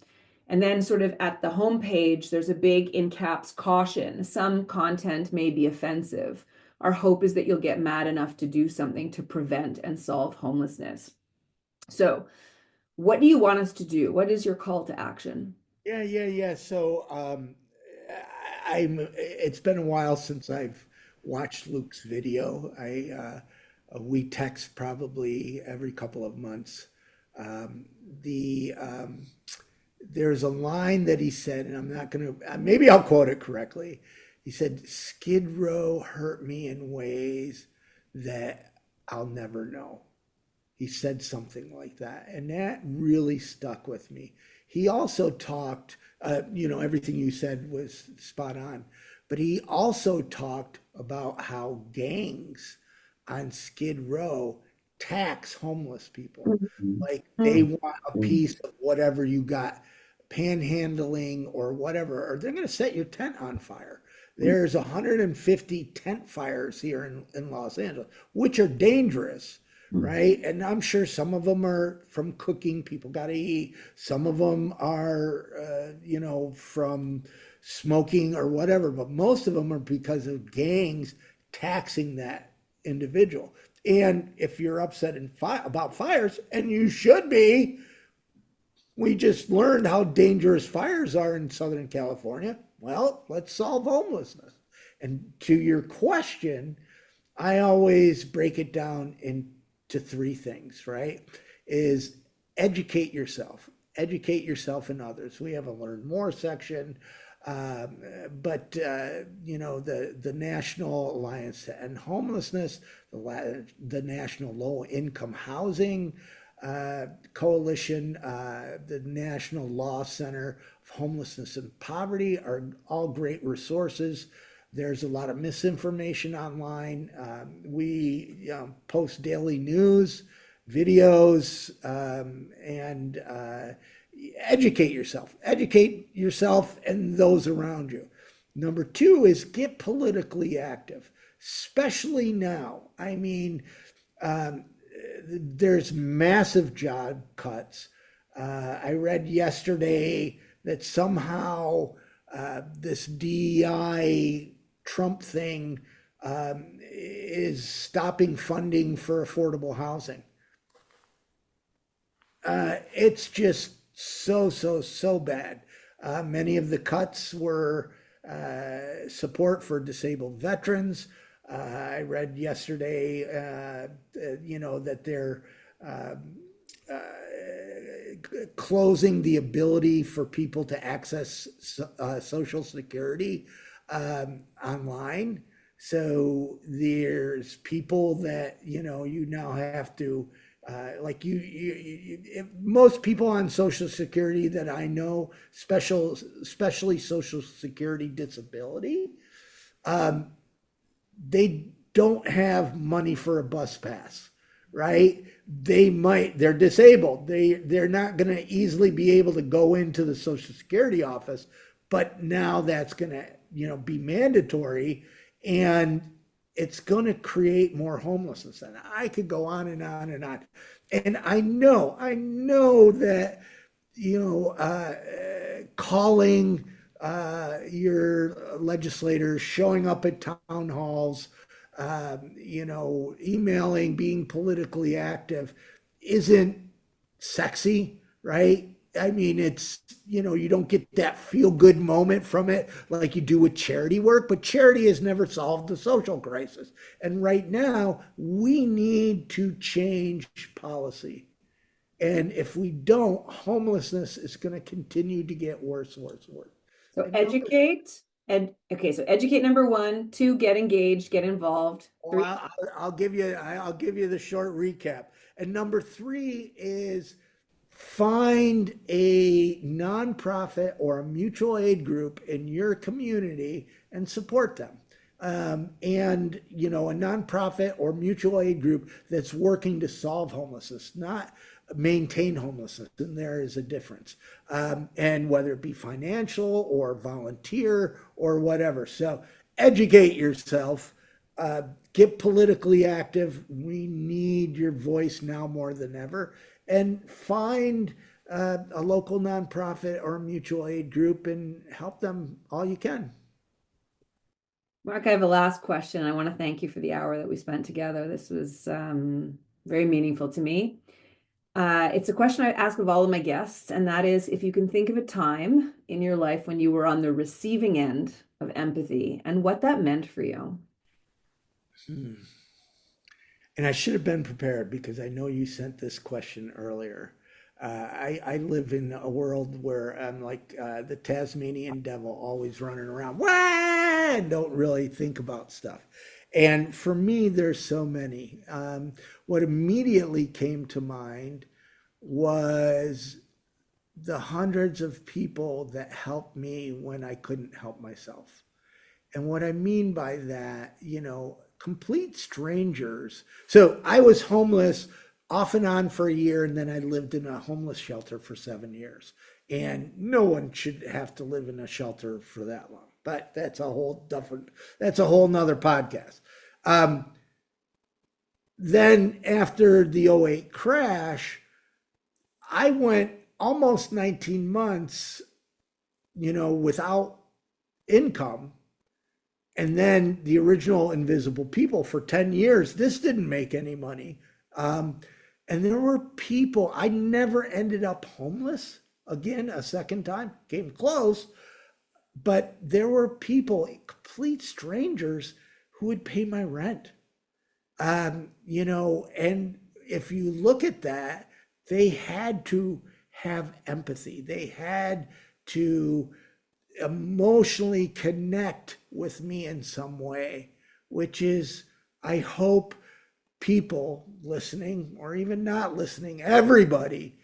And then sort of at the homepage, there's a big in caps caution. "Some content may be offensive. Our hope is that you'll get mad enough to do something to prevent and solve homelessness." So what do you want us to do? What is your call to action? Yeah. So it's been a while since I've watched Luke's video. We text probably every couple of months. There's a line that he said, and I'm not going to, maybe I'll quote it correctly. He said, "Skid Row hurt me in ways that I'll never know." He said something like that, and that really stuck with me. He also talked, everything you said was spot on, but he also talked about how gangs on Skid Row tax homeless people. Like, they want a piece of whatever you got, panhandling or whatever, or they're going to set your tent on fire. There's 150 tent fires here in Los Angeles, which are dangerous. Right. And I'm sure some of them are from cooking. People got to eat. Some of them are, from smoking or whatever. But most of them are because of gangs taxing that individual. And if you're upset about fires, and you should be, we just learned how dangerous fires are in Southern California. Well, let's solve homelessness. And to your question, I always break it down into three things, right? Is educate yourself and others. We have a learn more section, but the National Alliance to End Homelessness, the National Low Income Housing Coalition, the National Law Center of Homelessness and Poverty are all great resources. There's a lot of misinformation online. We post daily news, videos, and educate yourself. Educate yourself and those around you. Number two is get politically active, especially now. I mean, there's massive job cuts. I read yesterday that somehow this DEI Trump thing is stopping funding for affordable housing. It's just so bad. Many of the cuts were support for disabled veterans. I read yesterday, that they're closing the ability for people to access Social Security online. So there's people that, you now have to, most people on Social Security that I know, especially Social Security disability, they don't have money for a bus pass, right? They're disabled. They're not going to easily be able to go into the Social Security office, but now that's going to, be mandatory, and it's going to create more homelessness. And I could go on and on and on. And I know that, calling your legislators, showing up at town halls, emailing, being politically active isn't sexy, right? I mean, it's, you don't get that feel good moment from it like you do with charity work, but charity has never solved the social crisis. And right now, we need to change policy. And if we don't, homelessness is going to continue to get worse, worse, worse. So educate. So educate number 1, 2, get engaged, get involved. 3. I'll give you the short recap. And number 3 is find a nonprofit or a mutual aid group in your community and support them. And a nonprofit or mutual aid group that's working to solve homelessness, not maintain homelessness. And there is a difference. And whether it be financial or volunteer or whatever. So educate yourself, get politically active. We need your voice now more than ever. And find a local nonprofit or mutual aid group and help them all you can. Mark, I have a last question. I want to thank you for the hour that we spent together. This was very meaningful to me. It's a question I ask of all of my guests, and that is if you can think of a time in your life when you were on the receiving end of empathy and what that meant for you. And I should have been prepared because I know you sent this question earlier. I live in a world where I'm like the Tasmanian devil, always running around, wah, and don't really think about stuff. And for me, there's so many. What immediately came to mind was the hundreds of people that helped me when I couldn't help myself. And what I mean by that, complete strangers. So I was homeless off and on for a year, and then I lived in a homeless shelter for 7 years. And no one should have to live in a shelter for that long. But that's a whole nother podcast. Then after the 2008 crash, I went almost 19 months, without income. And then the original Invisible People for 10 years, this didn't make any money. And there were people, I never ended up homeless again a second time, came close. But there were people, complete strangers, who would pay my rent. And if you look at that, they had to have empathy. They had to emotionally connect with me in some way, which is, I hope people listening or even not listening, everybody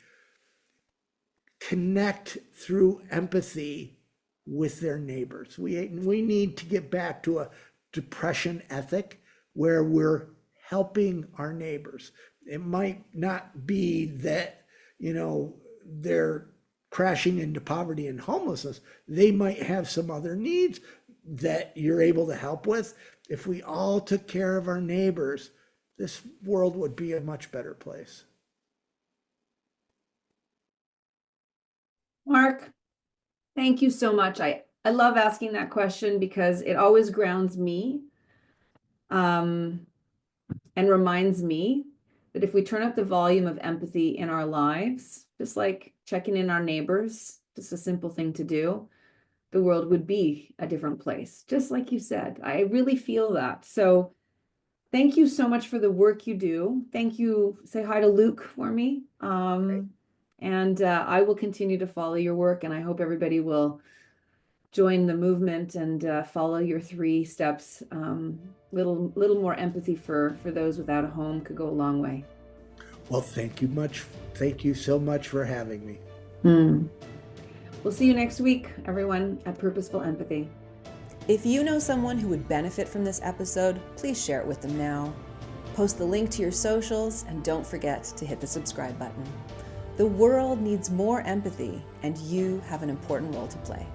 connect through empathy with their neighbors. We need to get back to a depression ethic where we're helping our neighbors. It might not be that, they're crashing into poverty and homelessness. They might have some other needs that you're able to help with. If we all took care of our neighbors, this world would be a much better place. Mark, thank you so much. I love asking that question because it always grounds me and reminds me that if we turn up the volume of empathy in our lives, just like checking in our neighbors, just a simple thing to do, the world would be a different place. Just like you said, I really feel that. So thank you so much for the work you do. Thank you. Say hi to Luke for me. And I will continue to follow your work, and I hope everybody will join the movement and follow your 3 steps. Little more empathy for those without a home could go a long way. Well, thank you much. Thank you so much for having me. We'll see you next week, everyone, at Purposeful Empathy. If you know someone who would benefit from this episode, please share it with them now. Post the link to your socials, and don't forget to hit the subscribe button. The world needs more empathy, and you have an important role to play.